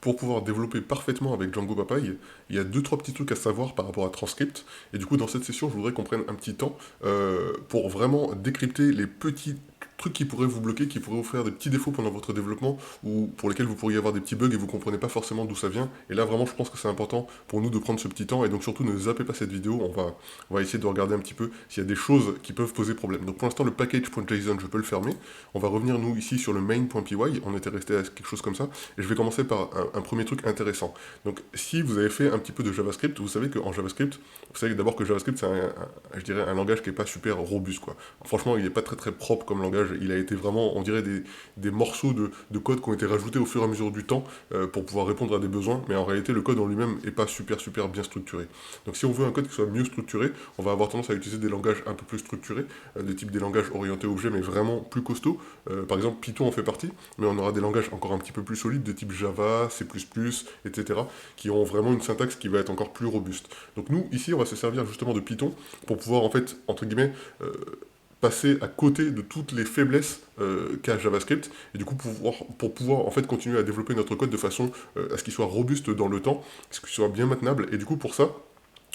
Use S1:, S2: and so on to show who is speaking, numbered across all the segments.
S1: pour pouvoir développer parfaitement avec Django Papaye, il y a deux, trois petits trucs à savoir par rapport à Transcript. Et du coup, dans cette session, je voudrais qu'on prenne un petit temps pour vraiment décrypter les petits trucs qui pourraient vous bloquer, qui pourraient vous faire des petits défauts pendant votre développement, ou pour lesquels vous pourriez avoir des petits bugs et vous comprenez pas forcément d'où ça vient. Et là, vraiment, je pense que c'est important pour nous de prendre ce petit temps. Et donc, surtout, ne zappez pas cette vidéo. On va essayer de regarder un petit peu s'il y a des choses qui peuvent poser problème. Donc, pour l'instant, le package.json, je peux le fermer. On va revenir, nous, ici, sur le main.py. On était resté à quelque chose comme ça. Et je vais commencer par un premier truc intéressant. Donc, si vous avez fait un petit peu de JavaScript, vous savez qu'en JavaScript, vous savez d'abord que JavaScript, c'est je dirais, un langage qui n'est pas super robuste, quoi. Franchement, il n'est pas très très propre comme langage. Il a été vraiment, on dirait, des morceaux de code qui ont été rajoutés au fur et à mesure du temps pour pouvoir répondre à des besoins. Mais en réalité, le code en lui-même n'est pas super bien structuré. Donc, si on veut un code qui soit mieux structuré, on va avoir tendance à utiliser des langages un peu plus structurés, de type des langages orientés objets, mais vraiment plus costauds. Par exemple, Python en fait partie, mais on aura des langages encore un petit peu plus solides, de type Java, C++, etc., qui ont vraiment une syntaxe qui va être encore plus robuste. Donc nous, ici, on va se servir justement de Python pour pouvoir, en fait, entre guillemets, passer à côté de toutes les faiblesses qu'a JavaScript, et du coup pour pouvoir en fait continuer à développer notre code de façon à ce qu'il soit robuste dans le temps, à ce qu'il soit bien maintenable, et du coup pour ça,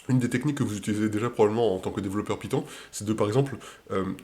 S1: une des techniques que vous utilisez déjà probablement en tant que développeur Python, c'est de par exemple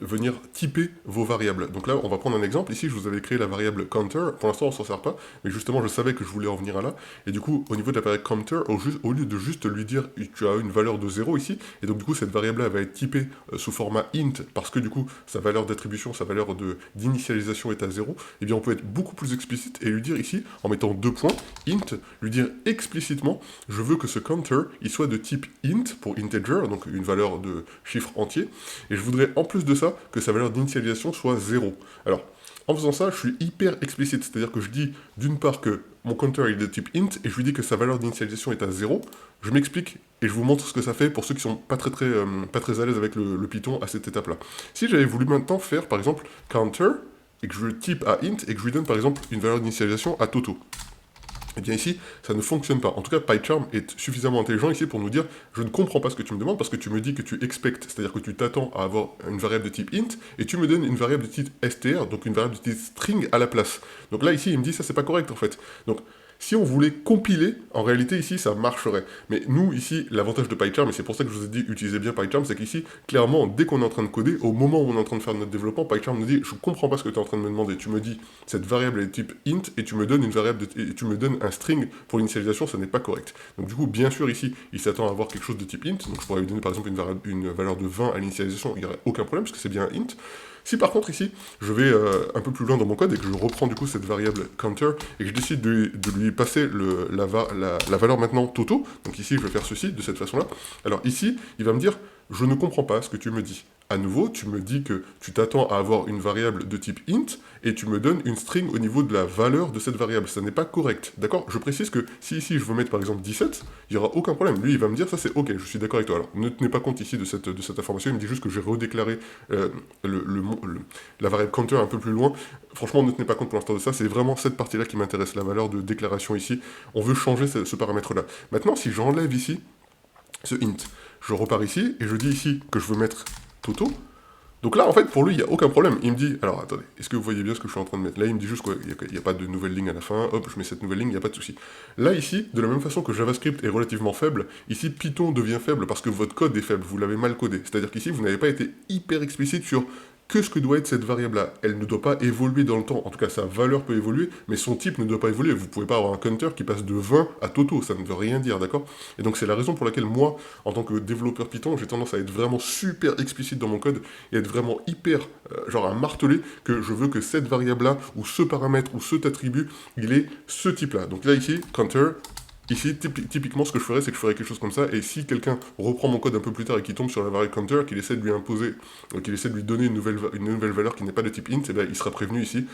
S1: venir typer vos variables. Donc là, on va prendre un exemple. Ici, je vous avais créé la variable counter. Pour l'instant, on s'en sert pas, mais justement, je savais que je voulais en venir à là. Et du coup, au niveau de la variable counter, au lieu de juste lui dire tu as une valeur de 0 ici, et donc du coup, cette variable-là va être typée sous format int, parce que du coup, sa valeur d'attribution, sa valeur d'initialisation est à 0, et bien on peut être beaucoup plus explicite et lui dire ici, en mettant deux points, int, lui dire explicitement je veux que ce counter, il soit de type int, pour integer, donc une valeur de chiffre entier, et je voudrais en plus de ça, que sa valeur d'initialisation soit 0. Alors, en faisant ça, je suis hyper explicite, c'est-à-dire que je dis d'une part que mon counter est de type int, et je lui dis que sa valeur d'initialisation est à 0, je m'explique, et je vous montre ce que ça fait pour ceux qui sont pas très à l'aise avec le Python à cette étape-là. Si j'avais voulu maintenant faire, par exemple, counter, et que je le type à int, et que je lui donne par exemple une valeur d'initialisation à Toto, eh bien ici, ça ne fonctionne pas. En tout cas, PyCharm est suffisamment intelligent ici pour nous dire « Je ne comprends pas ce que tu me demandes parce que tu me dis que tu expectes, c'est-à-dire que tu t'attends à avoir une variable de type int, et tu me donnes une variable de type str, donc une variable de type string à la place. » Donc là, ici, il me dit « Ça, c'est pas correct, en fait. » Donc, si on voulait compiler, en réalité, ici, ça marcherait. Mais nous, ici, l'avantage de PyCharm, et c'est pour ça que je vous ai dit utilisez bien PyCharm, c'est qu'ici, clairement, dès qu'on est en train de coder, au moment où on est en train de faire notre développement, PyCharm nous dit « Je comprends pas ce que tu es en train de me demander. Tu me dis cette variable est de type int, et tu me donnes et tu me donnes un string pour l'initialisation, ça n'est pas correct. » Donc du coup, bien sûr, ici, il s'attend à avoir quelque chose de type int, donc je pourrais lui donner par exemple une valeur de 20 à l'initialisation, il n'y aurait aucun problème, parce que c'est bien un int. Si par contre ici, je vais un peu plus loin dans mon code et que je reprends du coup cette variable counter et que je décide de lui passer la valeur maintenant Toto, donc ici je vais faire ceci de cette façon-là, alors ici, il va me dire, je ne comprends pas ce que tu me dis. À nouveau, tu me dis que tu t'attends à avoir une variable de type int et tu me donnes une string au niveau de la valeur de cette variable. Ça n'est pas correct. D'accord? Je précise que si ici je veux mettre par exemple 17, il n'y aura aucun problème. Lui, il va me dire ça c'est ok, je suis d'accord avec toi. Alors, ne tenez pas compte ici de cette information. Il me dit juste que j'ai redéclaré la variable counter un peu plus loin. Franchement, ne tenez pas compte pour l'instant de ça. C'est vraiment cette partie-là qui m'intéresse, la valeur de déclaration ici. On veut changer ce paramètre-là. Maintenant, si j'enlève ici ce int, je repars ici et je dis ici que je veux mettre Toto. Donc là, en fait, pour lui, il n'y a aucun problème. Il me dit, alors attendez, est-ce que vous voyez bien ce que je suis en train de mettre? Là, il me dit juste qu'il n'y a pas de nouvelle ligne à la fin, hop, je mets cette nouvelle ligne, il n'y a pas de souci. Là, ici, de la même façon que JavaScript est relativement faible, ici, Python devient faible parce que votre code est faible, vous l'avez mal codé. C'est-à-dire qu'ici, vous n'avez pas été hyper explicite sur que ce que doit être cette variable-là. Elle ne doit pas évoluer dans le temps. En tout cas, sa valeur peut évoluer, mais son type ne doit pas évoluer. Vous ne pouvez pas avoir un counter qui passe de 20 à Toto, ça ne veut rien dire, d'accord? Et donc, c'est la raison pour laquelle moi, en tant que développeur Python, j'ai tendance à être vraiment super explicite dans mon code et être vraiment hyper, genre à marteler que je veux que cette variable-là, ou ce paramètre, ou cet attribut, il est ce type-là. Donc là, ici, counter. Ici, typiquement, ce que je ferais, c'est que je ferais quelque chose comme ça, et si quelqu'un reprend mon code un peu plus tard et qu'il tombe sur la variable counter, qu'il essaie de lui imposer, qu'il essaie de lui donner une nouvelle valeur qui n'est pas de type int, et bien il sera prévenu ici,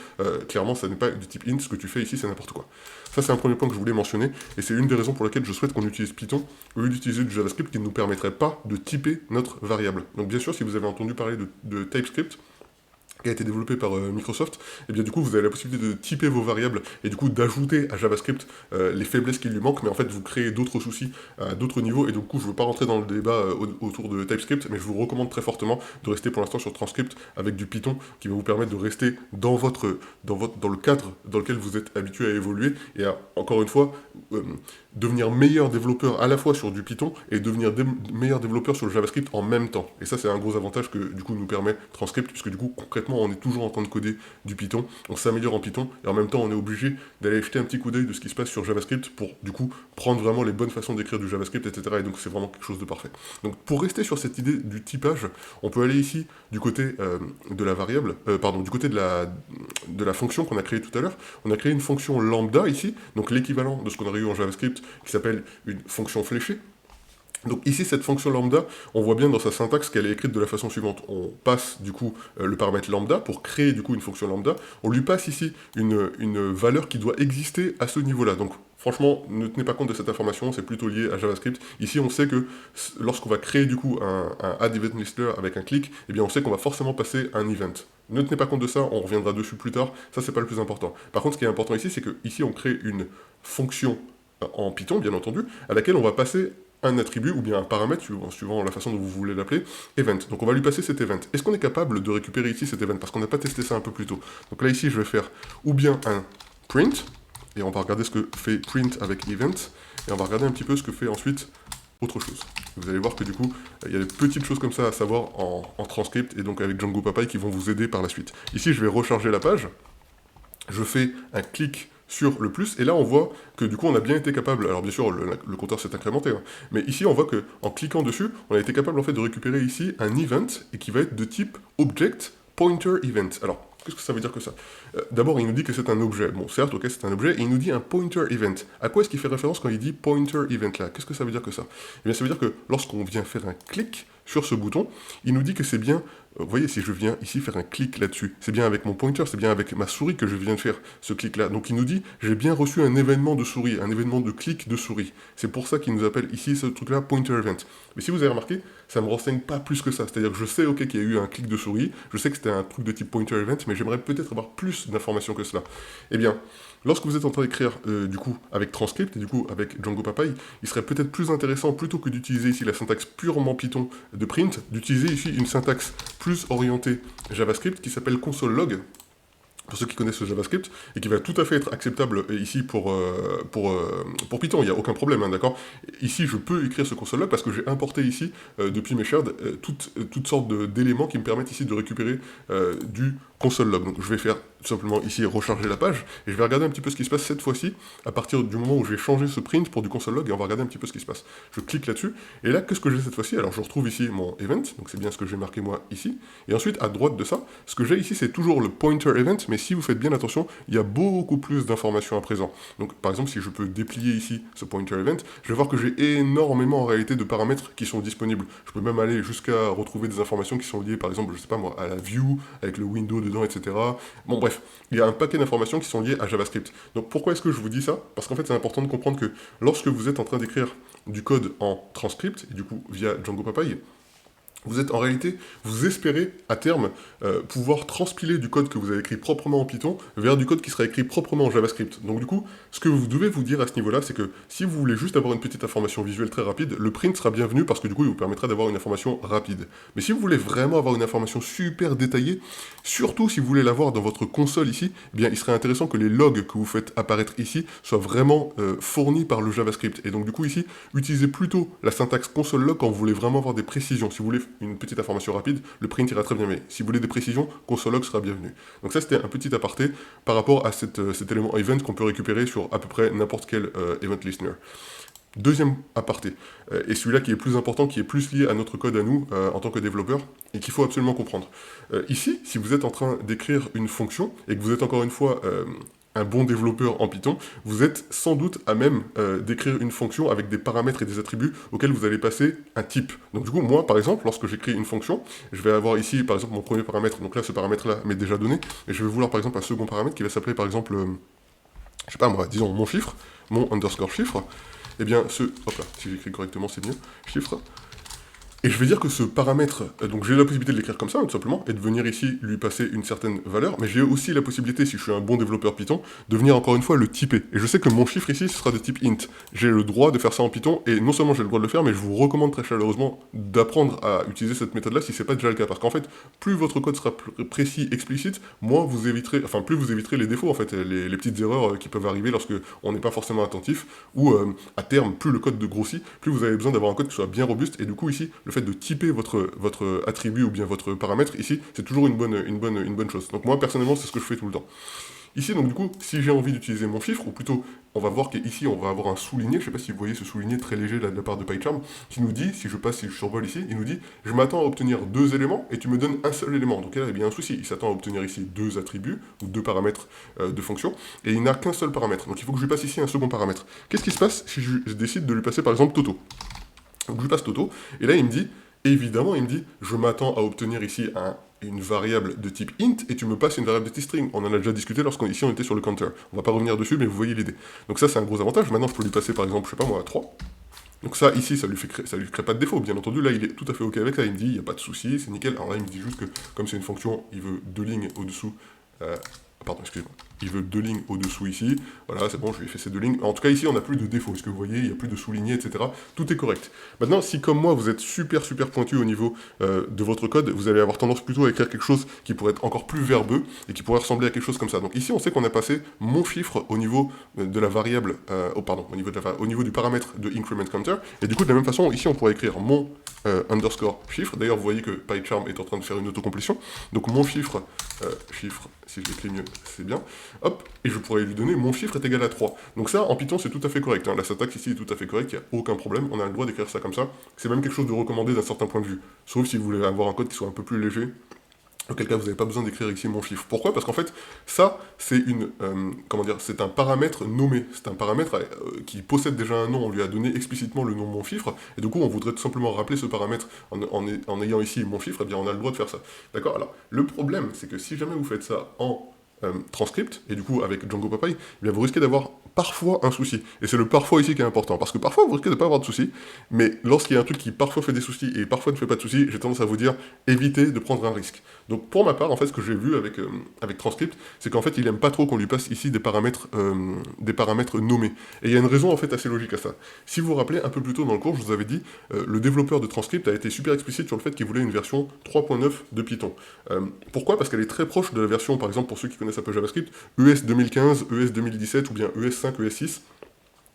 S1: clairement, ça n'est pas de type int, ce que tu fais ici, c'est n'importe quoi. Ça, c'est un premier point que je voulais mentionner, et c'est une des raisons pour lesquelles je souhaite qu'on utilise Python, au lieu d'utiliser du JavaScript qui ne nous permettrait pas de typer notre variable. Donc bien sûr, si vous avez entendu parler de TypeScript, qui a été développé par Microsoft, et bien du coup vous avez la possibilité de typer vos variables et du coup d'ajouter à JavaScript les faiblesses qui lui manquent, mais en fait vous créez d'autres soucis à d'autres niveaux, et du coup je ne veux pas rentrer dans le débat autour de TypeScript, mais je vous recommande très fortement de rester pour l'instant sur Transcript avec du Python qui va vous permettre de rester dans le cadre dans lequel vous êtes habitué à évoluer, et à, encore une fois, devenir meilleur développeur à la fois sur du Python et devenir meilleur développeur sur le JavaScript en même temps. Et ça c'est un gros avantage que du coup nous permet Transcript, puisque du coup concrètement on est toujours en train de coder du Python, on s'améliore en Python, et en même temps on est obligé d'aller jeter un petit coup d'œil de ce qui se passe sur JavaScript pour du coup prendre vraiment les bonnes façons d'écrire du JavaScript, etc. Et donc c'est vraiment quelque chose de parfait. Donc pour rester sur cette idée du typage, on peut aller ici du côté de la variable, du côté de la fonction qu'on a créée tout à l'heure. On a créé une fonction lambda ici, donc l'équivalent de ce qu'on aurait eu en JavaScript, qui s'appelle une fonction fléchée. Donc ici, cette fonction lambda, on voit bien dans sa syntaxe qu'elle est écrite de la façon suivante. On passe du coup le paramètre lambda pour créer du coup une fonction lambda. On lui passe ici une valeur qui doit exister à ce niveau-là. Donc franchement, ne tenez pas compte de cette information, c'est plutôt lié à JavaScript. Ici, on sait que lorsqu'on va créer du coup un add event listener avec un clic, eh bien on sait qu'on va forcément passer un event. Ne tenez pas compte de ça, on reviendra dessus plus tard, ça c'est pas le plus important. Par contre, ce qui est important ici, c'est que ici on crée une fonction en Python, bien entendu, à laquelle on va passer un attribut ou bien un paramètre, suivant la façon dont vous voulez l'appeler, event. Donc on va lui passer cet event. Est-ce qu'on est capable de récupérer ici cet event? Parce qu'on n'a pas testé ça un peu plus tôt. Donc là ici je vais faire ou bien un print, et on va regarder ce que fait print avec event, et on va regarder un petit peu ce que fait ensuite autre chose. Vous allez voir que du coup, il y a des petites choses comme ça à savoir en Transcript, et donc avec Django PyPy qui vont vous aider par la suite. Ici je vais recharger la page, je fais un clic sur le plus, et là on voit que du coup on a bien été capable, alors bien sûr le compteur s'est incrémenté, hein, mais ici on voit que en cliquant dessus, on a été capable en fait de récupérer ici un event, et qui va être de type object pointer event. Alors, qu'est-ce que ça veut dire que ça? D'abord il nous dit que c'est un objet, bon certes ok c'est un objet, et il nous dit un pointer event. À quoi est-ce qu'il fait référence quand il dit pointer event là? Qu'est-ce que ça veut dire que ça? Eh bien ça veut dire que lorsqu'on vient faire un clic sur ce bouton, il nous dit que c'est bien, vous voyez, si je viens ici faire un clic là-dessus, c'est bien avec mon pointer, c'est bien avec ma souris que je viens de faire ce clic-là. Donc il nous dit, j'ai bien reçu un événement de souris, un événement de clic de souris. C'est pour ça qu'il nous appelle ici ce truc-là pointer event. Mais si vous avez remarqué, ça ne me renseigne pas plus que ça. C'est-à-dire que je sais, ok, qu'il y a eu un clic de souris, je sais que c'était un truc de type pointer event, mais j'aimerais peut-être avoir plus d'informations que cela. Eh bien, lorsque vous êtes en train d'écrire, du coup, avec Transcript, et du coup, avec Django PyPy, il serait peut-être plus intéressant, plutôt que d'utiliser ici la syntaxe purement Python de print, d'utiliser ici une syntaxe plus orientée JavaScript qui s'appelle console.log, pour ceux qui connaissent le JavaScript, et qui va tout à fait être acceptable ici pour Python, il n'y a aucun problème, hein, d'accord? Ici, je peux écrire ce console-log parce que j'ai importé ici, depuis mes shards, toutes sortes d'éléments qui me permettent ici de récupérer du console.log. Donc je vais faire tout simplement ici recharger la page, et je vais regarder un petit peu ce qui se passe cette fois-ci, à partir du moment où je vais changer ce print pour du console.log, et on va regarder un petit peu ce qui se passe. Je clique là-dessus, et là, qu'est-ce que j'ai cette fois-ci? Alors je retrouve ici mon event, donc c'est bien ce que j'ai marqué moi ici, et ensuite, à droite de ça, ce que j'ai ici, c'est toujours le pointer event, mais si vous faites bien attention, il y a beaucoup plus d'informations à présent. Donc par exemple, si je peux déplier ici ce pointer event, je vais voir que j'ai énormément en réalité de paramètres qui sont disponibles. Je peux même aller jusqu'à retrouver des informations qui sont liées, par exemple, je sais pas moi, à la view, avec le window dedans, etc. Bon bref, il y a un paquet d'informations qui sont liées à JavaScript. Donc pourquoi est-ce que je vous dis ça? Parce qu'en fait c'est important de comprendre que lorsque vous êtes en train d'écrire du code en Transcript, et du coup via Django PyPy, vous êtes en réalité, vous espérez à terme pouvoir transpiler du code que vous avez écrit proprement en Python vers du code qui sera écrit proprement en JavaScript. Donc du coup, ce que vous devez vous dire à ce niveau-là, c'est que si vous voulez juste avoir une petite information visuelle très rapide, le print sera bienvenu parce que du coup, il vous permettra d'avoir une information rapide. Mais si vous voulez vraiment avoir une information super détaillée, surtout si vous voulez l'avoir dans votre console ici, eh bien, il serait intéressant que les logs que vous faites apparaître ici soient vraiment fournis par le JavaScript. Et donc du coup ici, utilisez plutôt la syntaxe console.log quand vous voulez vraiment avoir des précisions. Si vous voulez une petite information rapide, le print ira très bien, mais si vous voulez des précisions, console.log sera bienvenu. Donc ça, c'était un petit aparté par rapport à cet élément event qu'on peut récupérer sur à peu près n'importe quel event listener. Deuxième aparté, et celui-là qui est plus important, qui est plus lié à notre code à nous, en tant que développeur, et qu'il faut absolument comprendre. Ici, si vous êtes en train d'écrire une fonction, et que vous êtes encore une fois un bon développeur en Python, vous êtes sans doute à même d'écrire une fonction avec des paramètres et des attributs auxquels vous allez passer un type. Donc du coup, moi, par exemple, lorsque j'écris une fonction, je vais avoir ici, par exemple, mon premier paramètre, donc là, ce paramètre-là m'est déjà donné, et je vais vouloir, par exemple, un second paramètre qui va s'appeler, par exemple, je sais pas moi, disons mon chiffre, mon underscore chiffre, et bien hop là, si j'écris correctement, c'est mieux, chiffre, Et je vais dire que ce paramètre, donc j'ai la possibilité de l'écrire comme ça, tout simplement, et de venir ici lui passer une certaine valeur, mais j'ai aussi la possibilité, si je suis un bon développeur Python, de venir encore une fois le typer. Et je sais que mon chiffre ici, ce sera de type int. J'ai le droit de faire ça en Python, et non seulement j'ai le droit de le faire, mais je vous recommande très chaleureusement d'apprendre à utiliser cette méthode-là si c'est pas déjà le cas. Parce qu'en fait, plus votre code sera précis, explicite, moins vous éviterez, enfin plus vous éviterez les défauts, en fait, les petites erreurs qui peuvent arriver lorsque on n'est pas forcément attentif, ou à terme, plus le code de grossit, plus vous avez besoin d'avoir un code qui soit bien robuste, et du coup ici, le fait de typer votre attribut ou bien votre paramètre, ici, c'est toujours une bonne chose. Donc moi, personnellement, c'est ce que je fais tout le temps. Ici, donc du coup, si j'ai envie d'utiliser mon chiffre, ou plutôt, on va voir qu'ici, on va avoir un souligné, je ne sais pas si vous voyez ce souligné très léger là, de la part de PyCharm, qui nous dit, si je survole ici, il nous dit, je m'attends à obtenir 2 éléments, et tu me donnes un seul élément. Donc là, il y a bien un souci, il s'attend à obtenir ici 2 attributs, ou 2 paramètres de fonction, et il n'a qu'un seul paramètre. Donc il faut que je lui passe ici un second paramètre. Qu'est-ce qui se passe si je décide de lui passer, par exemple, Toto? Donc je lui passe Toto, et là il me dit, évidemment, il me dit, je m'attends à obtenir ici une variable de type int, et tu me passes une variable de type string. On en a déjà discuté lorsqu'ici on était sur le counter. On va pas revenir dessus, mais vous voyez l'idée. Donc ça c'est un gros avantage. Maintenant je peux lui passer par exemple, je sais pas moi, 3. Donc ça, ici, ça lui crée pas de défaut, bien entendu. Là, il est tout à fait OK avec ça. Il me dit, il n'y a pas de souci, c'est nickel. Alors là, il me dit juste que, comme c'est une fonction, il veut 2 lignes au-dessous. Pardon, excusez-moi. Il veut 2 lignes au-dessous ici. Voilà, c'est bon, je lui ai fait ces 2 lignes. En tout cas, ici, on n'a plus de défaut. Est-ce que vous voyez, il n'y a plus de souligné, etc. Tout est correct. Maintenant, si comme moi, vous êtes super pointu au niveau de votre code, vous allez avoir tendance plutôt à écrire quelque chose qui pourrait être encore plus verbeux et qui pourrait ressembler à quelque chose comme ça. Donc ici, on sait qu'on a passé mon chiffre au niveau de la variable, au niveau du paramètre de increment counter. Et du coup, de la même façon, ici, on pourrait écrire mon underscore chiffre. D'ailleurs, vous voyez que PyCharm est en train de faire une autocomplétion. Donc mon chiffre, si je l'écris mieux, c'est bien. Hop, et je pourrais lui donner mon chiffre est égal à 3. Donc ça, en Python, c'est tout à fait correct. Hein. La syntaxe ici est tout à fait correcte, il n'y a aucun problème. On a le droit d'écrire ça comme ça. C'est même quelque chose de recommandé d'un certain point de vue. Sauf si vous voulez avoir un code qui soit un peu plus léger. Auquel cas, vous n'avez pas besoin d'écrire ici mon chiffre. Pourquoi? Parce qu'en fait, ça, c'est c'est un paramètre nommé. C'est un paramètre qui possède déjà un nom. On lui a donné explicitement le nom mon chiffre. Et du coup, on voudrait tout simplement rappeler ce paramètre en ayant ici mon chiffre. Eh bien, on a le droit de faire ça. D'accord? Alors, le problème, c'est que si jamais vous faites ça en transcript, et du coup avec Django PyPy, eh bien vous risquez d'avoir parfois un souci. Et c'est le parfois ici qui est important, parce que parfois vous risquez de ne pas avoir de soucis, mais lorsqu'il y a un truc qui parfois fait des soucis et parfois ne fait pas de soucis, j'ai tendance à vous dire, évitez de prendre un risque. Donc pour ma part, en fait, ce que j'ai vu avec Transcript, c'est qu'en fait, il aime pas trop qu'on lui passe ici des paramètres nommés. Et il y a une raison en fait assez logique à ça. Si vous vous rappelez, un peu plus tôt dans le cours, je vous avais dit, le développeur de Transcript a été super explicite sur le fait qu'il voulait une version 3.9 de Python. Pourquoi? Parce qu'elle est très proche de la version, par exemple, pour ceux qui connaissent un peu JavaScript, ES 2015, ES 2017 ou bien ES 5, ES 6.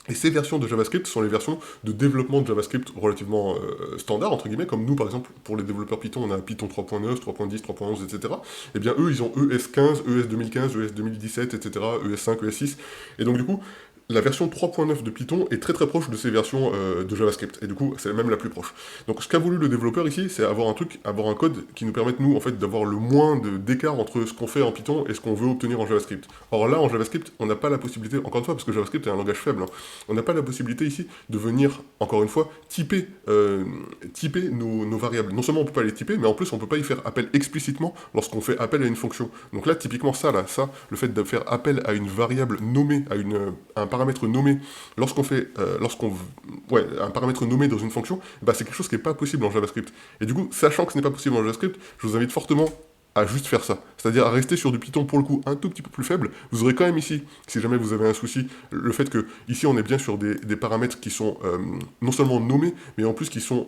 S1: Et ces versions de JavaScript sont les versions de développement de JavaScript relativement standard, entre guillemets, comme nous, par exemple, pour les développeurs Python, on a Python 3.9, 3.10, 3.11, etc. Et bien, eux, ils ont ES 15, ES 2015, ES 2017, etc., ES 5, ES 6. Et donc, du coup, la version 3.9 de Python est très proche de ces versions de JavaScript, et du coup, c'est même la plus proche. Donc, ce qu'a voulu le développeur ici, c'est avoir un code qui nous permette, nous, en fait, d'avoir le moins d'écart entre ce qu'on fait en Python et ce qu'on veut obtenir en JavaScript. Or là, en JavaScript, on n'a pas la possibilité, encore une fois, parce que JavaScript est un langage faible, hein, on n'a pas la possibilité ici de venir, encore une fois, typer nos variables. Non seulement on ne peut pas les typer, mais en plus, on ne peut pas y faire appel explicitement lorsqu'on fait appel à une fonction. Donc là, typiquement, le fait de faire appel à une variable nommée, à un paramètre nommé, un paramètre nommé dans une fonction, bah, c'est quelque chose qui n'est pas possible en JavaScript. Et du coup, sachant que ce n'est pas possible en JavaScript, je vous invite fortement à juste faire ça. C'est-à-dire à rester sur du Python pour le coup un tout petit peu plus faible. Vous aurez quand même ici, si jamais vous avez un souci, le fait que ici on est bien sur des paramètres qui sont non seulement nommés, mais en plus qui sont,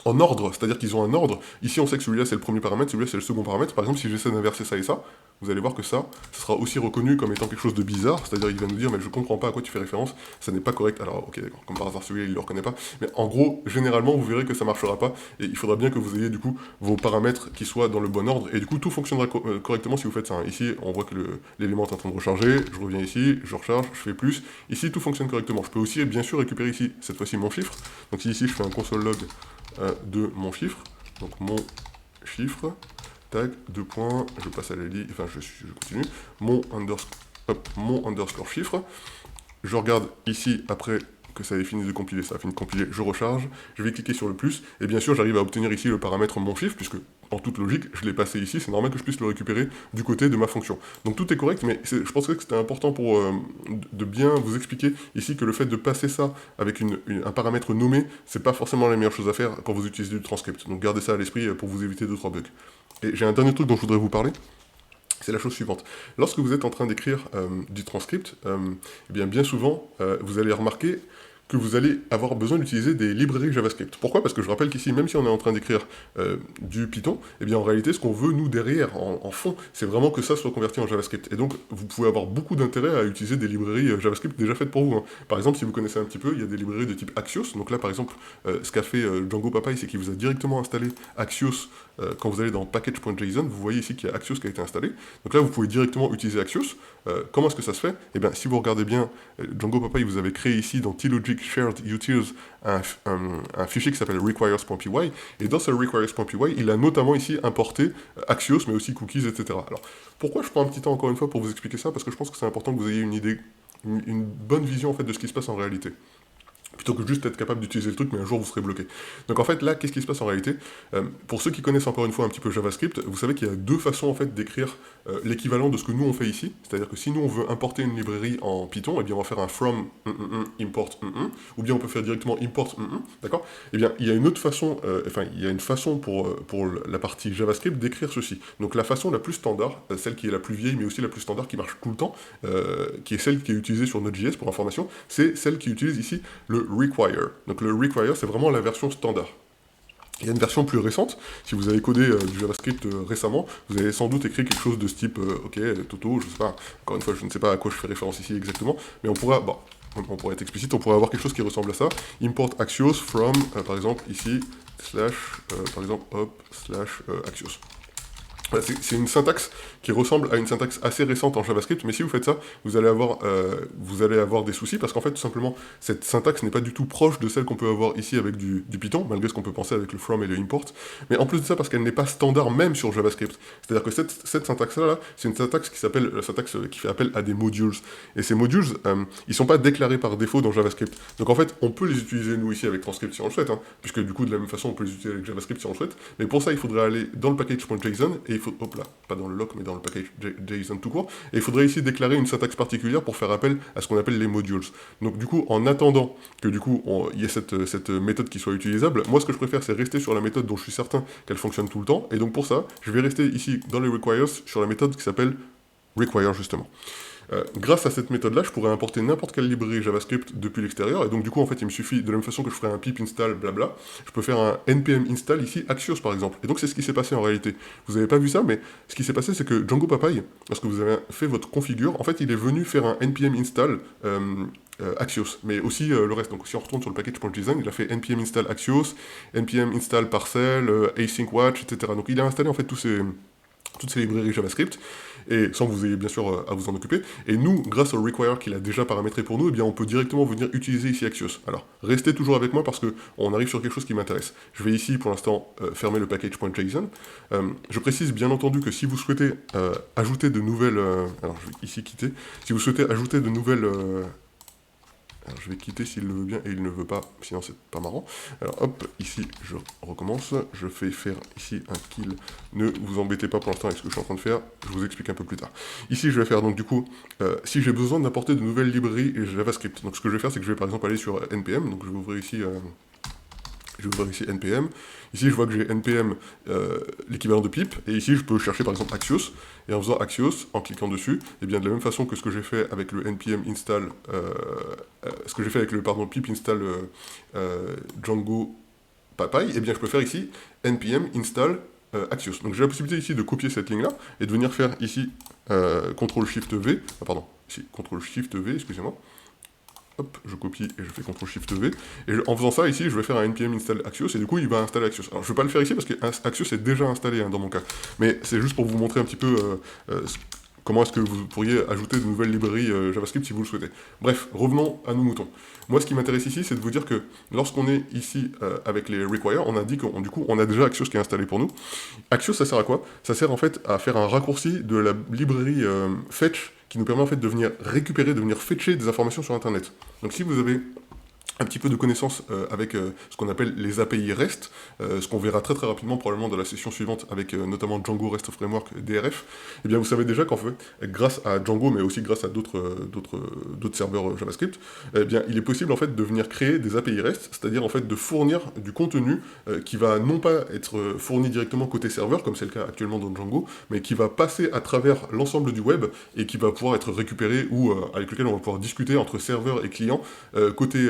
S1: en ordre, c'est-à-dire qu'ils ont un ordre. Ici, on sait que celui-là, c'est le premier paramètre, celui-là, c'est le second paramètre. Par exemple, si j'essaie d'inverser ça et ça, vous allez voir que ça sera aussi reconnu comme étant quelque chose de bizarre, c'est-à-dire il va nous dire, mais je comprends pas à quoi tu fais référence, ça n'est pas correct. Alors, ok, d'accord, comme par hasard, celui-là, il le reconnaît pas. Mais en gros, généralement, vous verrez que ça marchera pas, et il faudra bien que vous ayez, du coup, vos paramètres qui soient dans le bon ordre, et du coup, tout fonctionnera correctement si vous faites ça. Ici, on voit que l'élément est en train de recharger, je reviens ici, je recharge, je fais plus. Ici, tout fonctionne correctement. Je peux aussi, bien sûr, récupérer ici, cette fois-ci, mon chiffre. Donc si ici, je fais un console log de mon chiffre, donc mon chiffre, tag, 2 points, je passe à la ligne, enfin je continue, mon underscore chiffre, je regarde ici après que ça ait fini de compiler, ça a fini de compiler, je recharge, je vais cliquer sur le plus, et bien sûr j'arrive à obtenir ici le paramètre mon chiffre, puisque en toute logique, je l'ai passé ici, c'est normal que je puisse le récupérer du côté de ma fonction. Donc tout est correct, mais je pensais que c'était important pour de bien vous expliquer ici que le fait de passer ça avec un paramètre nommé, c'est pas forcément la meilleure chose à faire quand vous utilisez du transcript. Donc gardez ça à l'esprit pour vous éviter 2-3 bugs. Et j'ai un dernier truc dont je voudrais vous parler. C'est la chose suivante. Lorsque vous êtes en train d'écrire du transcript, eh bien souvent, vous allez remarquer que vous allez avoir besoin d'utiliser des librairies JavaScript. Pourquoi? Parce que je rappelle qu'ici, même si on est en train d'écrire du Python, eh bien en réalité, ce qu'on veut, nous, derrière, en fond, c'est vraiment que ça soit converti en JavaScript. Et donc, vous pouvez avoir beaucoup d'intérêt à utiliser des librairies JavaScript déjà faites pour vous. Hein. Par exemple, si vous connaissez un petit peu, il y a des librairies de type Axios. Donc là, par exemple, ce qu'a fait Django Papaye, c'est qu'il vous a directement installé Axios quand vous allez dans package.json. Vous voyez ici qu'il y a Axios qui a été installé. Donc là, vous pouvez directement utiliser Axios. Comment est-ce que ça se fait? Eh bien, si vous regardez bien, Django Papaye vous avez créé ici dans T-Logic Shared Utils un fichier qui s'appelle requires.py, et dans ce requires.py, il a notamment ici importé Axios, mais aussi cookies, etc. Alors, pourquoi je prends un petit temps encore une fois pour vous expliquer ça? Parce que je pense que c'est important que vous ayez une idée, une bonne vision en fait de ce qui se passe en réalité. Plutôt que juste être capable d'utiliser le truc, mais un jour vous serez bloqué. Donc en fait, là, qu'est-ce qui se passe en réalité? Pour ceux qui connaissent encore une fois un petit peu JavaScript, vous savez qu'il y a deux façons en fait d'écrire l'équivalent de ce que nous on fait ici. C'est-à-dire que si nous on veut importer une librairie en Python, eh bien on va faire un from import ou bien on peut faire directement import d'accord? Eh bien, il y a une autre façon, il y a une façon pour la partie JavaScript d'écrire ceci. Donc la façon la plus standard, celle qui est la plus vieille, mais aussi la plus standard qui marche tout le temps, qui est celle qui est utilisée sur Node.js pour information, c'est celle qui utilise ici le require. Donc le require, c'est vraiment la version standard. Il y a une version plus récente, si vous avez codé du JavaScript récemment, vous avez sans doute écrit quelque chose de ce type, ok, Toto, je sais pas, encore une fois, je ne sais pas à quoi je fais référence ici exactement, mais on pourrait être explicite, on pourrait avoir quelque chose qui ressemble à ça, import Axios from, par exemple, ici, slash, par exemple, hop, slash, Axios. Voilà, c'est une syntaxe qui ressemble à une syntaxe assez récente en JavaScript, mais si vous faites ça, vous allez avoir des soucis, parce qu'en fait, tout simplement, cette syntaxe n'est pas du tout proche de celle qu'on peut avoir ici avec du Python, malgré ce qu'on peut penser avec le from et le import, mais en plus de ça, parce qu'elle n'est pas standard même sur JavaScript. C'est-à-dire que cette syntaxe-là, c'est une syntaxe qui s'appelle la syntaxe qui fait appel à des modules. Et ces modules, ils sont pas déclarés par défaut dans JavaScript. Donc en fait, on peut les utiliser nous ici avec transcript si on le souhaite, hein, puisque du coup, de la même façon, on peut les utiliser avec JavaScript si on le souhaite, mais pour ça, il faudrait aller dans le package.json, et hop là, pas dans le lock, mais dans le package JSON tout court, et il faudrait ici déclarer une syntaxe particulière pour faire appel à ce qu'on appelle les modules. Donc du coup, en attendant que du coup, il y ait cette méthode qui soit utilisable, moi ce que je préfère, c'est rester sur la méthode dont je suis certain qu'elle fonctionne tout le temps, et donc pour ça, je vais rester ici dans les requires sur la méthode qui s'appelle require justement. Grâce à cette méthode-là, je pourrais importer n'importe quelle librairie JavaScript depuis l'extérieur, et donc du coup, en fait, il me suffit, de la même façon que je ferais un pip install, blabla, je peux faire un npm install ici, Axios par exemple. Et donc c'est ce qui s'est passé en réalité. Vous n'avez pas vu ça, mais ce qui s'est passé, c'est que Django Papaye, lorsque vous avez fait votre configure, en fait, il est venu faire un npm install Axios, mais aussi le reste. Donc si on retourne sur le package.json, il a fait npm install Axios, npm install parcel, async watch, etc. Donc il a installé en fait toutes ces librairies JavaScript, et sans que vous ayez bien sûr à vous en occuper. Et nous, grâce au require qu'il a déjà paramétré pour nous, eh bien on peut directement venir utiliser ici Axios. Alors, restez toujours avec moi parce qu'on arrive sur quelque chose qui m'intéresse. Je vais ici, pour l'instant, fermer le package.json. Je précise bien entendu que si vous souhaitez ajouter de nouvelles... alors, je vais ici quitter. Si vous souhaitez ajouter de nouvelles... alors je vais quitter s'il le veut bien et il ne veut pas, sinon c'est pas marrant. Alors hop, ici je recommence, je fais faire ici un kill. Ne vous embêtez pas pour l'instant avec ce que je suis en train de faire, je vous explique un peu plus tard. Ici je vais faire donc du coup, si j'ai besoin d'apporter de nouvelles librairies JavaScript, donc ce que je vais faire c'est que je vais par exemple aller sur npm, donc je vais ouvrir ici... npm. Ici, je vois que j'ai npm, l'équivalent de pip, et ici, je peux chercher par exemple Axios, et en faisant Axios, en cliquant dessus, et bien de la même façon que ce que j'ai fait avec le npm install, ce que j'ai fait avec le pip install Django Papaye, et bien je peux faire ici npm install Axios. Donc j'ai la possibilité ici de copier cette ligne-là, et de venir faire ici CTRL-SHIFT-V, ici CTRL-SHIFT-V, excusez-moi. Hop, je copie et je fais CTRL-SHIFT-V. Et en faisant ça, ici, je vais faire un npm install Axios, et du coup, il va installer Axios. Alors, je ne vais pas le faire ici, parce que Axios est déjà installé, hein, dans mon cas. Mais c'est juste pour vous montrer un petit peu comment est-ce que vous pourriez ajouter de nouvelles librairies JavaScript si vous le souhaitez. Bref, revenons à nos moutons. Moi, ce qui m'intéresse ici, c'est de vous dire que lorsqu'on est ici avec les require, on a dit qu'on du coup, on a déjà Axios qui est installé pour nous. Axios, ça sert à quoi? Ça sert en fait à faire un raccourci de la librairie fetch qui nous permet en fait de venir récupérer, de venir fetcher des informations sur Internet. Donc si vous avez un petit peu de connaissances avec ce qu'on appelle les API REST, ce qu'on verra très très rapidement probablement dans la session suivante avec notamment Django REST Framework DRF, eh bien vous savez déjà qu'en fait, grâce à Django, mais aussi grâce à d'autres serveurs JavaScript, eh bien il est possible en fait de venir créer des API REST, c'est-à-dire en fait de fournir du contenu qui va non pas être fourni directement côté serveur, comme c'est le cas actuellement dans Django, mais qui va passer à travers l'ensemble du web et qui va pouvoir être récupéré ou avec lequel on va pouvoir discuter entre serveur et client côté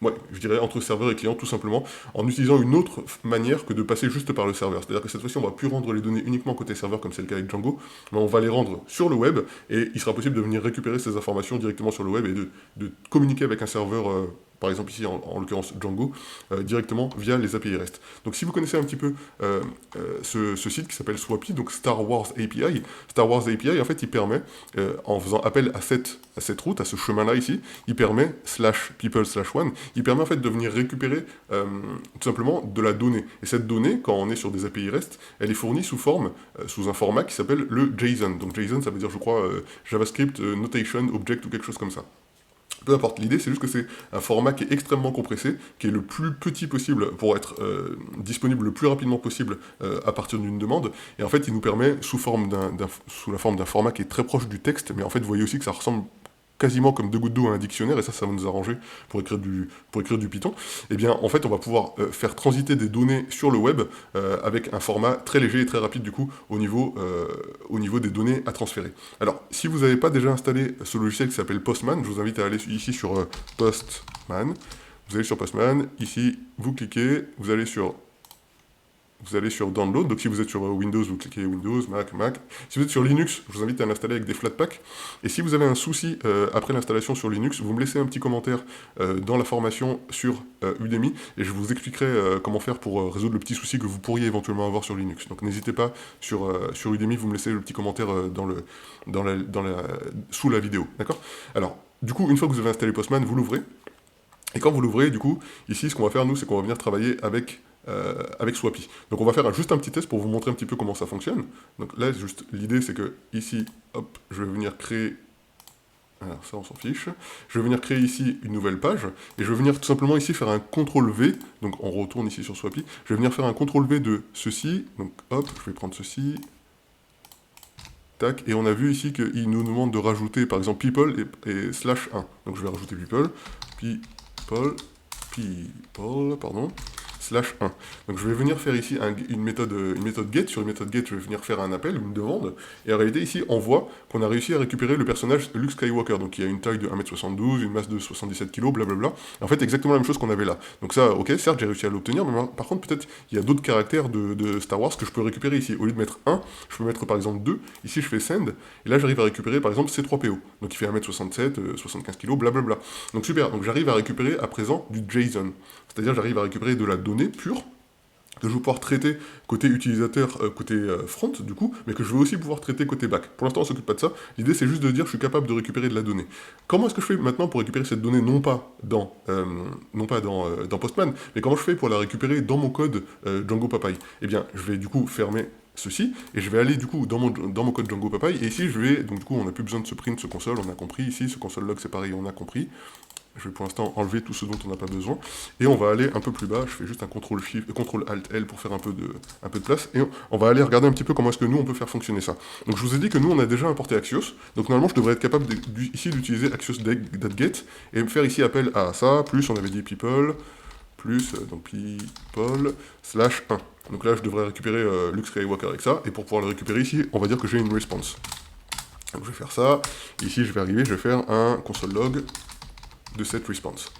S1: ouais, je dirais entre serveur et client tout simplement, en utilisant une autre manière que de passer juste par le serveur. C'est-à-dire que cette fois-ci, on va plus rendre les données uniquement côté serveur comme c'est le cas avec Django, mais on va les rendre sur le web et il sera possible de venir récupérer ces informations directement sur le web et de communiquer avec un serveur, par exemple ici en l'occurrence Django, directement via les API REST. Donc si vous connaissez un petit peu ce site qui s'appelle Swappy, donc Star Wars API en fait il permet, en faisant appel à cette route, à ce chemin-là ici, il permet /people/one, il permet en fait de venir récupérer tout simplement de la donnée. Et cette donnée, quand on est sur des API REST, elle est fournie sous un format qui s'appelle le JSON. Donc JSON, ça veut dire, je crois, JavaScript Notation Object ou quelque chose comme ça. Peu importe, l'idée c'est juste que c'est un format qui est extrêmement compressé, qui est le plus petit possible pour être disponible le plus rapidement possible à partir d'une demande, et en fait il nous permet sous la forme d'un format qui est très proche du texte, mais en fait vous voyez aussi que ça ressemble quasiment comme deux gouttes d'eau à un dictionnaire, et ça va nous arranger pour écrire du Python, et bien en fait on va pouvoir faire transiter des données sur le web avec un format très léger et très rapide du coup au niveau des données à transférer. Alors si vous n'avez pas déjà installé ce logiciel qui s'appelle Postman, je vous invite à aller ici sur Postman, vous allez sur Postman, ici vous cliquez, vous allez sur Download, donc si vous êtes sur Windows, vous cliquez Windows, Mac. Si vous êtes sur Linux, je vous invite à l'installer avec des Flatpak. Et si vous avez un souci après l'installation sur Linux, vous me laissez un petit commentaire dans la formation sur Udemy, et je vous expliquerai comment faire pour résoudre le petit souci que vous pourriez éventuellement avoir sur Linux. Donc n'hésitez pas sur Udemy, vous me laissez le petit commentaire sous la vidéo, d'accord? Alors, du coup, une fois que vous avez installé Postman, vous l'ouvrez, et quand vous l'ouvrez, du coup, ici, ce qu'on va faire, nous, c'est qu'on va venir travailler avec Swappy. Donc on va faire juste un petit test pour vous montrer un petit peu comment ça fonctionne. Donc là, juste l'idée, c'est que ici, hop, je vais venir créer... Alors ça, on s'en fiche. Je vais venir créer ici une nouvelle page, et je vais venir tout simplement ici faire un CTRL-V, donc on retourne ici sur Swappy, je vais venir faire un CTRL-V de ceci, donc hop, je vais prendre ceci, tac, et on a vu ici qu'il nous demande de rajouter par exemple people et /1. Donc je vais rajouter people, pardon, /1. Donc je vais venir faire ici une méthode get. Sur une méthode get, je vais venir faire un appel, une demande. Et en réalité, ici, on voit qu'on a réussi à récupérer le personnage Luke Skywalker. Donc il a une taille de 1m72, une masse de 77 kg, blablabla. Et en fait, exactement la même chose qu'on avait là. Donc ça, ok, certes, j'ai réussi à l'obtenir, mais par contre, peut-être, il y a d'autres caractères de Star Wars que je peux récupérer ici. Au lieu de mettre 1, je peux mettre par exemple 2. Ici, je fais send. Et là, j'arrive à récupérer par exemple C3PO. Donc il fait 1m67, 75 kg, blablabla. Donc super. Donc j'arrive à récupérer à présent du JSON. C'est-à-dire j'arrive à récupérer de la donnée pure que je vais pouvoir traiter côté utilisateur, côté front du coup, mais que je vais aussi pouvoir traiter côté back. Pour l'instant on s'occupe pas de ça, l'idée c'est juste de dire je suis capable de récupérer de la donnée. Comment est-ce que je fais maintenant pour récupérer cette donnée non pas dans Postman, mais comment je fais pour la récupérer dans mon code Django Papai? Eh bien je vais du coup fermer ceci, et je vais aller du coup dans mon code Django Papai, et ici je vais, donc du coup on n'a plus besoin de ce print, ce console, on a compris, ici ce console log c'est pareil, on a compris. Je vais pour l'instant enlever tout ce dont on n'a pas besoin. Et on va aller un peu plus bas. Je fais juste un CTRL-ALT-L pour faire un peu de place. Et on va aller regarder un petit peu comment est-ce que nous, on peut faire fonctionner ça. Donc je vous ai dit que nous, on a déjà importé Axios. Donc normalement, je devrais être capable ici d'utiliser Axios.get et faire ici appel à ça. Plus, on avait dit people, plus, donc people, /1. Donc là, je devrais récupérer Luke Skywalker avec ça. Et pour pouvoir le récupérer ici, on va dire que j'ai une response. Donc je vais faire ça. Ici, je vais arriver, je vais faire un console log de cette response.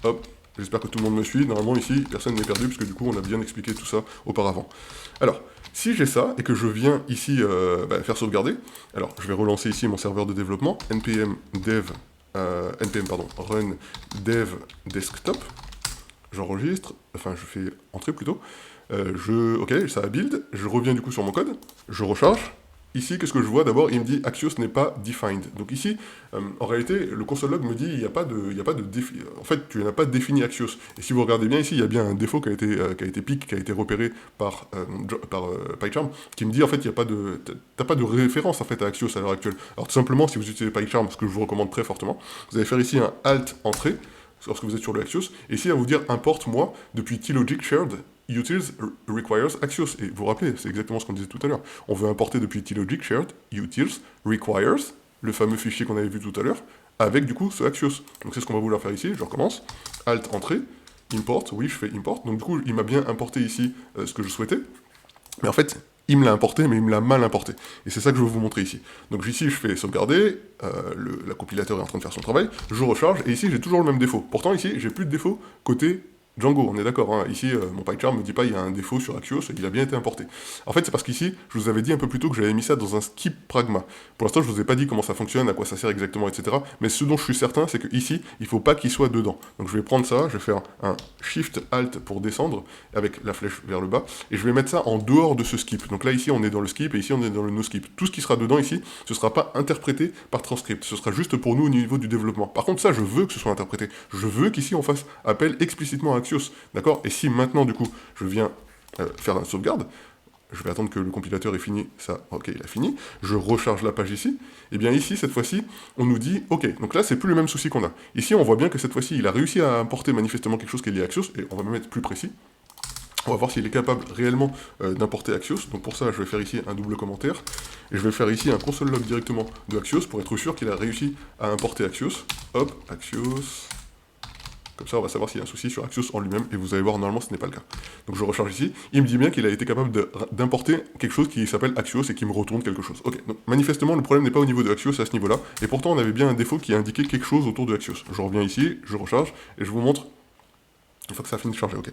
S1: Hop, j'espère que tout le monde me suit. Normalement ici, personne n'est perdu, parce que du coup, on a bien expliqué tout ça auparavant. Alors, si j'ai ça, et que je viens ici faire sauvegarder, alors je vais relancer ici mon serveur de développement, npm run dev desktop, j'enregistre, enfin je fais entrer plutôt, ok, ça a build, je reviens du coup sur mon code, je recharge. Ici, qu'est-ce que je vois? D'abord, il me dit Axios n'est pas defined. Donc ici, en réalité, le console log me dit il n'y a pas de défi. En fait, tu n'as pas défini Axios. Et si vous regardez bien ici, il y a bien un défaut qui a été repéré par PyCharm, qui me dit en fait, t'as pas de référence en fait à Axios à l'heure actuelle. Alors tout simplement, si vous utilisez PyCharm, ce que je vous recommande très fortement, vous allez faire ici un alt entrée lorsque vous êtes sur le Axios, et ici, elle va vous dire importe-moi depuis tlogic shared utils requires Axios. Et vous vous rappelez, c'est exactement ce qu'on disait tout à l'heure. On veut importer depuis tlogic shared utils requires, le fameux fichier qu'on avait vu tout à l'heure, avec du coup ce Axios. Donc c'est ce qu'on va vouloir faire ici. Je recommence. Alt, entrée, import, oui, je fais import. Donc du coup, il m'a bien importé ici ce que je souhaitais. Mais en fait, il me l'a importé, mais il me l'a mal importé. Et c'est ça que je veux vous montrer ici. Donc ici, je fais sauvegarder, la compilateur est en train de faire son travail, je recharge, et ici, j'ai toujours le même défaut. Pourtant, ici, j'ai plus de défaut côté Django, on est d'accord, hein. Ici, mon PyCharm me dit pas il y a un défaut sur Axios, il a bien été importé. En fait, c'est parce qu'ici, je vous avais dit un peu plus tôt que j'avais mis ça dans un skip pragma. Pour l'instant, je vous ai pas dit comment ça fonctionne, à quoi ça sert exactement, etc. Mais ce dont je suis certain, c'est que ici, il faut pas qu'il soit dedans. Donc je vais prendre ça, je vais faire un Shift Alt pour descendre, avec la flèche vers le bas, et je vais mettre ça en dehors de ce skip. Donc là, ici, on est dans le skip, et ici, on est dans le no skip. Tout ce qui sera dedans ici, ce sera pas interprété par transcript. Ce sera juste pour nous au niveau du développement. Par contre, ça, je veux que ce soit interprété. Je veux qu'ici, on fasse appel explicitement à Axios. D'accord? Et si maintenant, du coup, je viens faire une sauvegarde, je vais attendre que le compilateur ait fini ça, ok, il a fini, je recharge la page ici, et bien ici, cette fois-ci, on nous dit, ok, donc là, c'est plus le même souci qu'on a. Ici, on voit bien que cette fois-ci, il a réussi à importer manifestement quelque chose qui est lié à Axios, et on va même être plus précis. On va voir s'il est capable réellement d'importer Axios. Donc pour ça, je vais faire ici un double commentaire, et je vais faire ici un console log directement de Axios, pour être sûr qu'il a réussi à importer Axios. Hop, Axios... Comme ça, on va savoir s'il y a un souci sur Axios en lui-même, et vous allez voir, normalement, ce n'est pas le cas. Donc je recharge ici, il me dit bien qu'il a été capable d'importer quelque chose qui s'appelle Axios et qui me retourne quelque chose. Ok, donc manifestement, le problème n'est pas au niveau de Axios à ce niveau-là, et pourtant on avait bien un défaut qui indiquait quelque chose autour de Axios. Je reviens ici, je recharge, et je vous montre, une fois que ça a fini de charger, ok.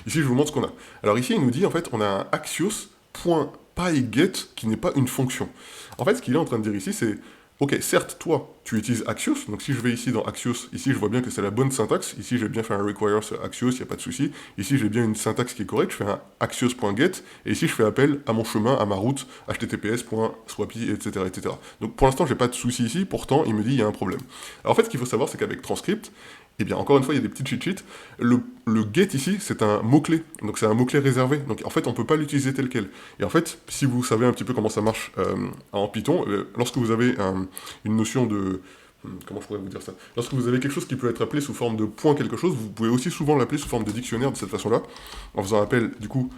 S1: Ici, je vous montre ce qu'on a. Alors ici, il nous dit, en fait, on a un Axios.pyget qui n'est pas une fonction. En fait, ce qu'il est en train de dire ici, c'est... Ok, certes, toi, tu utilises Axios, donc si je vais ici dans Axios, ici je vois bien que c'est la bonne syntaxe, ici j'ai bien fait un requires Axios, il n'y a pas de souci, ici j'ai bien une syntaxe qui est correcte, je fais un axios.get, et ici je fais appel à mon chemin, à ma route, https.swappy, etc., etc. Donc pour l'instant j'ai pas de souci ici, pourtant il me dit il y a un problème. Alors en fait ce qu'il faut savoir c'est qu'avec Transcript, eh bien, encore une fois, il y a des petites cheat sheets. Le get ici, c'est un mot-clé. Donc, c'est un mot-clé réservé. Donc, en fait, on ne peut pas l'utiliser tel quel. Et en fait, si vous savez un petit peu comment ça marche en Python, lorsque vous avez une notion de... Comment je pourrais vous dire ça? Lorsque vous avez quelque chose qui peut être appelé sous forme de point quelque chose, vous pouvez aussi souvent l'appeler sous forme de dictionnaire de cette façon-là, en faisant appel, du coup,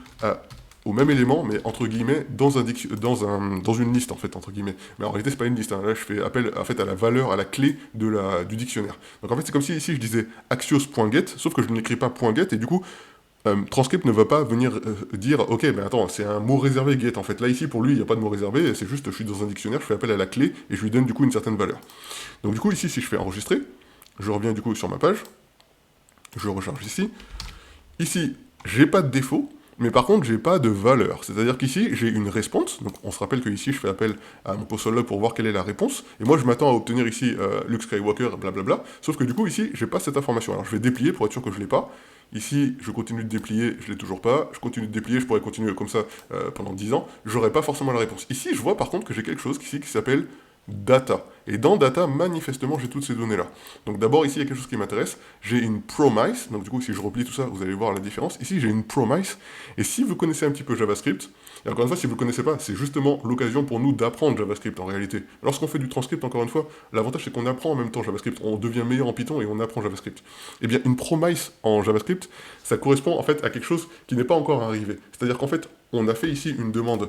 S1: au même élément, mais entre guillemets, dans une liste, en fait, entre guillemets. Mais en réalité, c'est pas une liste, hein. Là, je fais appel, en fait, à la valeur, à la clé du dictionnaire. Donc, en fait, c'est comme si, ici, je disais axios.get, sauf que je n'écris pas .get, et du coup, Transcript ne va pas venir dire, ok, mais attends, c'est un mot réservé get, en fait. Là, ici, pour lui, il n'y a pas de mot réservé, c'est juste, je suis dans un dictionnaire, je fais appel à la clé, et je lui donne, du coup, une certaine valeur. Donc, du coup, ici, si je fais enregistrer, je reviens, du coup, sur ma page, je recharge ici. Ici, j'ai pas de défaut, mais par contre, j'ai pas de valeur. C'est-à-dire qu'ici, j'ai une réponse. Donc, on se rappelle que ici, je fais appel à mon console log pour voir quelle est la réponse. Et moi, je m'attends à obtenir ici Luke Skywalker, blablabla. Sauf que du coup, ici, j'ai pas cette information. Alors, je vais déplier pour être sûr que je l'ai pas. Ici, je continue de déplier, je l'ai toujours pas. Je continue de déplier, je pourrais continuer comme ça pendant 10 ans. J'aurai pas forcément la réponse. Ici, je vois par contre que j'ai quelque chose ici qui s'appelle data. Et dans data, manifestement, j'ai toutes ces données-là. Donc d'abord, ici, il y a quelque chose qui m'intéresse. J'ai une promise. Donc du coup, si je replie tout ça, vous allez voir la différence. Ici, j'ai une promise. Et si vous connaissez un petit peu JavaScript, et encore une fois, si vous ne connaissez pas, c'est justement l'occasion pour nous d'apprendre JavaScript en réalité. Lorsqu'on fait du transcript, encore une fois, l'avantage c'est qu'on apprend en même temps JavaScript. On devient meilleur en Python et on apprend JavaScript. Eh bien, une promise en JavaScript, ça correspond en fait à quelque chose qui n'est pas encore arrivé. C'est-à-dire qu'en fait, on a fait ici une demande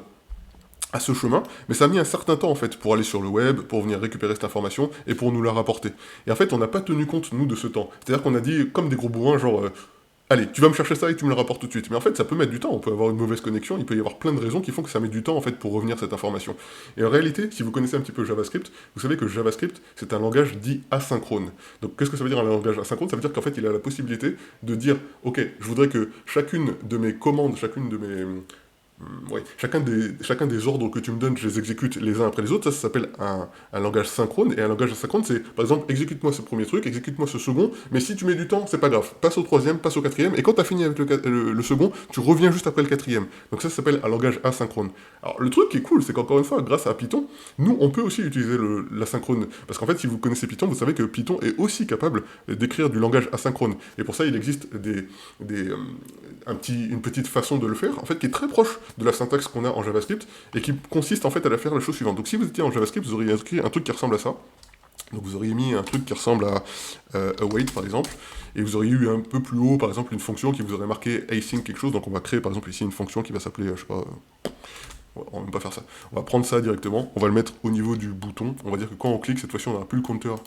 S1: à ce chemin, mais ça a mis un certain temps en fait pour aller sur le web, pour venir récupérer cette information et pour nous la rapporter. Et en fait, on n'a pas tenu compte, nous, de ce temps. C'est-à-dire qu'on a dit, comme des gros bourrins, genre, allez, tu vas me chercher ça et tu me le rapportes tout de suite. Mais en fait, ça peut mettre du temps, on peut avoir une mauvaise connexion, il peut y avoir plein de raisons qui font que ça met du temps en fait pour revenir cette information. Et en réalité, si vous connaissez un petit peu JavaScript, vous savez que JavaScript, c'est un langage dit asynchrone. Donc qu'est-ce que ça veut dire un langage asynchrone? Ça veut dire qu'en fait, il a la possibilité de dire, ok, je voudrais que chacune de mes commandes, chacune de mes... Ouais. Chacun des ordres que tu me donnes, je les exécute les uns après les autres, ça s'appelle un langage synchrone, et un langage asynchrone, c'est, par exemple, exécute-moi ce premier truc, exécute-moi ce second, mais si tu mets du temps, c'est pas grave, passe au troisième, passe au quatrième, et quand tu as fini avec le second, tu reviens juste après le quatrième. Donc ça s'appelle un langage asynchrone. Alors le truc qui est cool, c'est qu'encore une fois, grâce à Python, nous, on peut aussi utiliser l'asynchrone, parce qu'en fait, si vous connaissez Python, vous savez que Python est aussi capable d'écrire du langage asynchrone, et pour ça, il existe une petite façon de le faire, en fait, qui est très proche de la syntaxe qu'on a en JavaScript, et qui consiste en fait à faire la chose suivante. Donc si vous étiez en JavaScript, vous auriez écrit un truc qui ressemble à ça. Donc vous auriez mis un truc qui ressemble à await par exemple, et vous auriez eu un peu plus haut par exemple une fonction qui vous aurait marqué async quelque chose, donc on va créer par exemple ici une fonction qui va s'appeler, je sais pas, on va même pas faire ça. On va prendre ça directement, on va le mettre au niveau du bouton. On va dire que quand on clique, cette fois-ci, on n'aura plus le compteur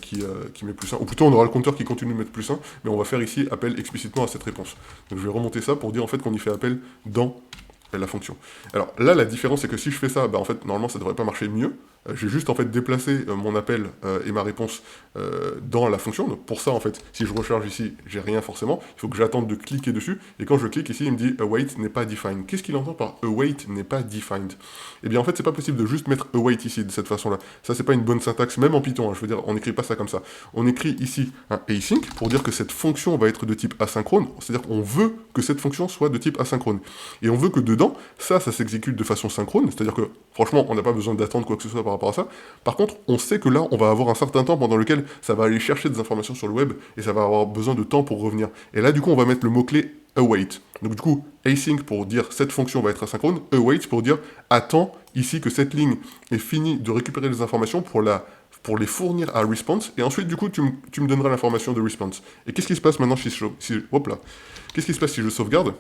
S1: qui met plus 1. Ou plutôt, on aura le compteur qui continue de mettre plus 1, mais on va faire ici appel explicitement à cette réponse. Donc je vais remonter ça pour dire en fait qu'on y fait appel dans la fonction. Alors là, la différence, c'est que si je fais ça, bah, en fait, normalement, ça devrait pas marcher mieux. J'ai juste en fait déplacé mon appel et ma réponse dans la fonction. Donc pour ça, en fait, si je recharge ici, j'ai rien forcément. Il faut que j'attende de cliquer dessus. Et quand je clique ici, il me dit await n'est pas defined. Qu'est-ce qu'il entend par await n'est pas defined? Eh bien, en fait, c'est pas possible de juste mettre await ici de cette façon-là. Ça, c'est pas une bonne syntaxe, même en Python. Hein, je veux dire, on n'écrit pas ça comme ça. On écrit ici un async pour dire que cette fonction va être de type asynchrone. C'est-à-dire qu'on veut que cette fonction soit de type asynchrone. Et on veut que dedans, ça s'exécute de façon synchrone, c'est-à-dire que, franchement, on n'a pas besoin d'attendre quoi que ce soit par rapport à ça. Par contre, on sait que là, on va avoir un certain temps pendant lequel ça va aller chercher des informations sur le web, et ça va avoir besoin de temps pour revenir. Et là, du coup, on va mettre le mot-clé await. Donc du coup, async pour dire cette fonction va être asynchrone, await pour dire attends ici que cette ligne est finie de récupérer les informations pour les fournir à response, et ensuite, du coup, tu me donneras l'information de response. Et qu'est-ce qui se passe maintenant hop là. Qu'est-ce qui se passe si je sauvegarde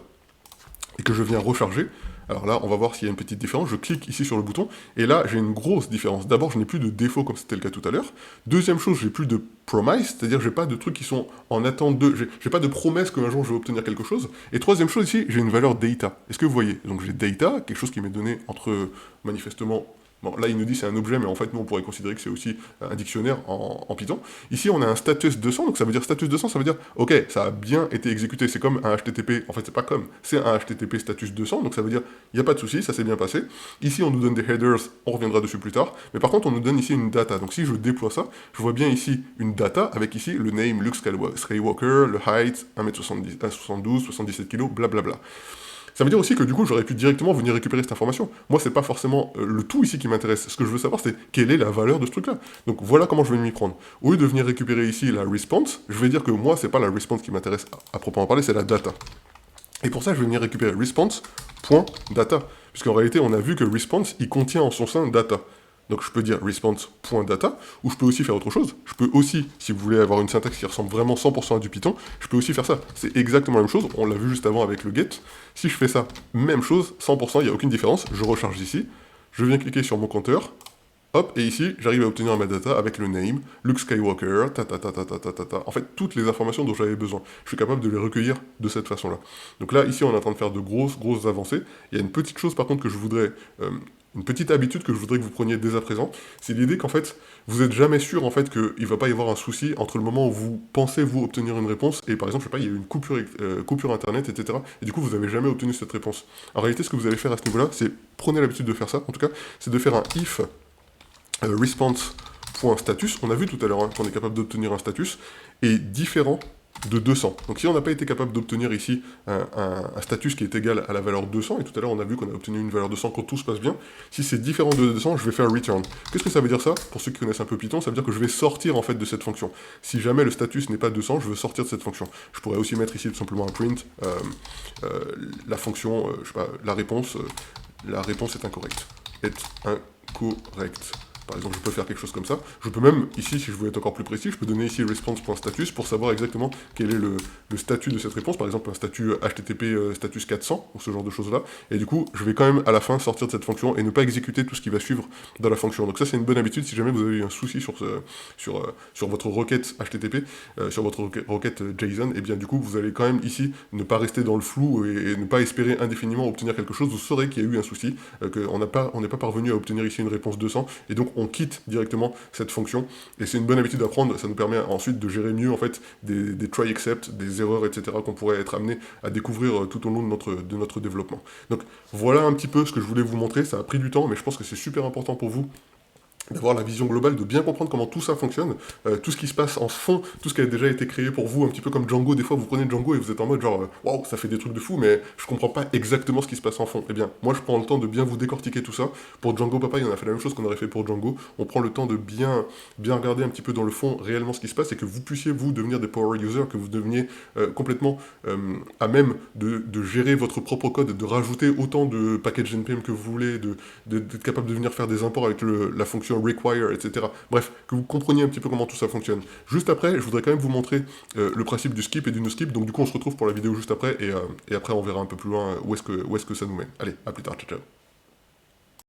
S1: et que je viens recharger? Alors là, on va voir s'il y a une petite différence. Je clique ici sur le bouton, et là, j'ai une grosse différence. D'abord, je n'ai plus de défaut comme c'était le cas tout à l'heure. Deuxième chose, j'ai plus de promise, c'est-à-dire j'ai pas de trucs qui sont en attente de... J'ai pas de promesse qu'un jour je vais obtenir quelque chose. Et troisième chose ici, j'ai une valeur data. Est-ce que vous voyez? Donc j'ai data, quelque chose qui m'est donné entre, manifestement... Bon, là, il nous dit c'est un objet, mais en fait, nous, on pourrait considérer que c'est aussi un dictionnaire en Python. Ici, on a un status 200, donc ça veut dire status 200, ça veut dire, ok, ça a bien été exécuté, c'est comme un HTTP, en fait, c'est pas comme, c'est un HTTP status 200, donc ça veut dire, il n'y a pas de souci, ça s'est bien passé. Ici, on nous donne des headers, on reviendra dessus plus tard, mais par contre, on nous donne ici une data. Donc si je déploie ça, je vois bien ici une data, avec ici le name, Luke Skywalker, le height, 1m70, 1m72, 77 kg, blablabla. Ça veut dire aussi que du coup, j'aurais pu directement venir récupérer cette information. Moi, c'est pas forcément le tout ici qui m'intéresse. Ce que je veux savoir, c'est quelle est la valeur de ce truc-là. Donc voilà comment je vais m'y prendre. Au lieu de venir récupérer ici la response, je vais dire que moi, c'est pas la response qui m'intéresse à proprement parler, c'est la data. Et pour ça, je vais venir récupérer response.data. Puisqu'en réalité, on a vu que response, il contient en son sein data. Donc je peux dire response.data, ou je peux aussi faire autre chose. Je peux aussi, si vous voulez avoir une syntaxe qui ressemble vraiment 100% à du Python, je peux aussi faire ça. C'est exactement la même chose, on l'a vu juste avant avec le get. Si je fais ça, même chose, 100%, il n'y a aucune différence. Je recharge ici, je viens cliquer sur mon compteur, hop, et ici, j'arrive à obtenir ma data avec le name, Luke Skywalker, En fait, toutes les informations dont j'avais besoin. Je suis capable de les recueillir de cette façon-là. Donc là, ici, on est en train de faire de grosses avancées. Il y a une petite chose, par contre, que je voudrais... une petite habitude que je voudrais que vous preniez dès à présent, c'est l'idée qu'en fait, vous n'êtes jamais sûr en fait qu'il ne va pas y avoir un souci entre le moment où vous pensez vous obtenir une réponse et par exemple, je sais pas, il y a eu une coupure internet, etc. Et du coup, vous n'avez jamais obtenu cette réponse. En réalité, ce que vous allez faire à ce niveau-là, c'est prenez l'habitude de faire ça. En tout cas, c'est de faire un if response.status. On a vu tout à l'heure hein, qu'on est capable d'obtenir un status est différent de 200. Donc si on n'a pas été capable d'obtenir ici un status qui est égal à la valeur 200, et tout à l'heure on a vu qu'on a obtenu une valeur 200 quand tout se passe bien, si c'est différent de 200, je vais faire return. Qu'est-ce que ça veut dire ça? Pour ceux qui connaissent un peu Python, ça veut dire que je vais sortir en fait de cette fonction. Si jamais le status n'est pas 200, je veux sortir de cette fonction. Je pourrais aussi mettre ici tout simplement un print, la fonction, je sais pas, la réponse est incorrecte. Est incorrecte. Par exemple, je peux faire quelque chose comme ça. Je peux même, ici, si je veux être encore plus précis, je peux donner ici response.status pour savoir exactement quel est le statut de cette réponse. Par exemple, un statut HTTP status 400, ou ce genre de choses-là. Et du coup, je vais quand même, à la fin, sortir de cette fonction et ne pas exécuter tout ce qui va suivre dans la fonction. Donc ça, c'est une bonne habitude si jamais vous avez eu un souci sur votre requête HTTP, sur votre requête JSON, et bien du coup, vous allez quand même ici ne pas rester dans le flou et ne pas espérer indéfiniment obtenir quelque chose. Vous saurez qu'il y a eu un souci, qu'on n'est pas parvenu à obtenir ici une réponse 200, et donc on quitte directement cette fonction, et c'est une bonne habitude à prendre, ça nous permet ensuite de gérer mieux en fait des try except, des erreurs, etc. qu'on pourrait être amené à découvrir tout au long de notre développement. Donc voilà un petit peu ce que je voulais vous montrer, ça a pris du temps, mais je pense que c'est super important pour vous d'avoir la vision globale, de bien comprendre comment tout ça fonctionne, tout ce qui se passe en fond, tout ce qui a déjà été créé pour vous, un petit peu comme Django. Des fois, vous prenez Django et vous êtes en mode genre, waouh, ça fait des trucs de fou, mais je comprends pas exactement ce qui se passe en fond. Eh bien, moi, je prends le temps de bien vous décortiquer tout ça. Pour Django Papa, on a fait la même chose qu'on aurait fait pour Django. On prend le temps de bien regarder un petit peu dans le fond réellement ce qui se passe et que vous puissiez, vous, devenir des power users, que vous deveniez complètement à même de gérer votre propre code, de rajouter autant de packages NPM que vous voulez, d'être capable de venir faire des imports avec la fonction fonction require, etc. Bref, que vous compreniez un petit peu comment tout ça fonctionne. Juste après, je voudrais quand même vous montrer le principe du skip et du no skip, donc du coup on se retrouve pour la vidéo juste après, et après on verra un peu plus loin où est-ce que ça nous mène. Allez, à plus tard, ciao ciao.